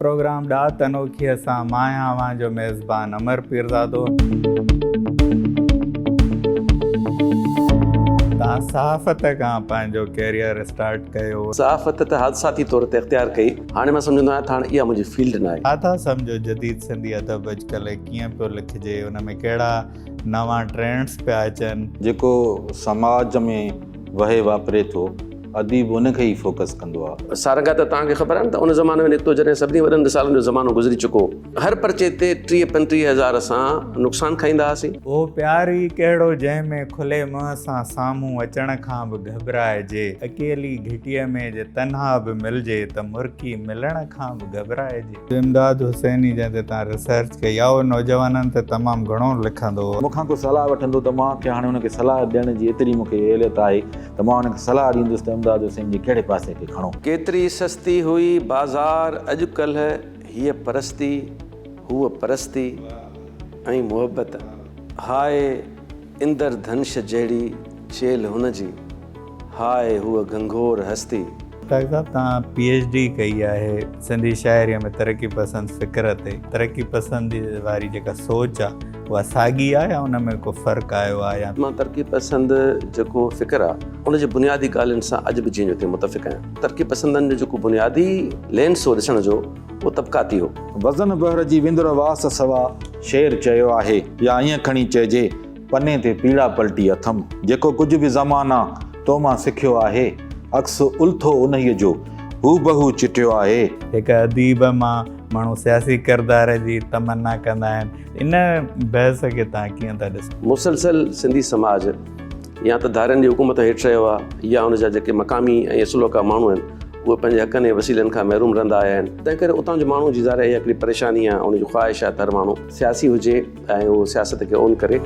Programme ॾात अनोखीअ सां मां आहियां जो मेज़बान अमर पीरज़ादो। तव्हां सहाफ़त खां पंहिंजो कैरियर स्टार्ट कयो। सहाफ़त त हादसाती तौर ते इख़्तियार कई। हाणे मां सम्झंदो आहियां त हाणे इहा मुंहिंजी फील्ड न आहे। छा था सम्झो जदीद सिंधी अदब अॼुकल्ह कीअं पियो लिखिजे, उन में कहिड़ा नवां ट्रेंड्स पिया अचनि? जेको समाज में वहे वापरे थो अदीब उनखे ई फोकस कंदो आहे। सारंगा त तव्हांखे ख़बर आहे न त उन ज़माने में निकितो जॾहिं सभिनी वॾनि रिसालनि जो ज़मानो गुज़री चुको। हर पर्चे ते 30-35 हज़ार असां नुक़सानु खाईंदा हुआसीं। उहो प्यार ई कहिड़ो जंहिंमें खुले मुंहं सां साम्हूं अचण खां बि घबराइजे, अकेली घिटीअ में जे तन्हा बि मिलिजे त मुर्की मिलण खां बि घबराइजे। इमदाद हुसैनी जंहिं ते तव्हां रिसर्च कई आहे, उहो नौजवाननि ते तमामु घणो लिखंदो। मूंखां को सलाह वठंदो त मां हाणे हुनखे सलाह ॾियण जी एतिरी मूंखे एलियत आहे त मां हुनखे सलाह ॾींदुसि त इमदाद हुसैन जी कहिड़े पासे खे खणो। केतिरी सस्ती हुई बाज़ार अॼुकल्ह, हीअ परस्ती हूअ परस्ती ऐं मुहबत। हाय इंदर धनुष जहिड़ी चेल हुनजी, हाय हूअ घंघोर हस्ती। साहिब तव्हां PhD कई आहे सिंधी शाइरीअ में तरक़ी पसंद फ़िक्र ते। तरक़ी पसंद वारी जेका सोच आहे उहा साॻी आहे या उन में को फ़र्क़ु आयो आहे? या मां तरक़ी पसंद जेको फ़िक्र आहे उनजे बुनियादी ॻाल्हियुनि सां अॼु बि जीअं जो मुतफ़िक़ आहियां। तरक़ी पसंदनि जो जेको बुनियादी लेंस हो ॾिसण जो उहो तबक़ाती हो। वज़न बहर जी विंदुर वास सवा शेर चयो आहे, या ईअं खणी चइजे पने ते पीड़ा पलटी अथमि। जेको कुझु बि ज़माना तो मां सिखियो आहे, अक्स उल्थो उन्हीअ जो हू बहू चिटियो आहे। हिकु अदीब मां माण्हू सियासी किरदार जी तमन्ना कंदा आहिनि। इन बहस खे तव्हां कीअं था ॾिसो? मुसलसल सिंधी समाज या त धारनि जी हुकूमत हेठि रहियो आहे, या उनजा जेके मक़ामी ऐं असुलोका माण्हू आहिनि उहे पंहिंजे हक़नि ऐं वसीलनि खां महरूम रहंदा आया आहिनि। तंहिं करे उतां जो माण्हू जी ज़ाहिर हिकिड़ी परेशानी आहे, उनजी ख़्वाहिश आहे त हर माण्हू सियासी हुजे ऐं उहो सियासत खे ओन करे।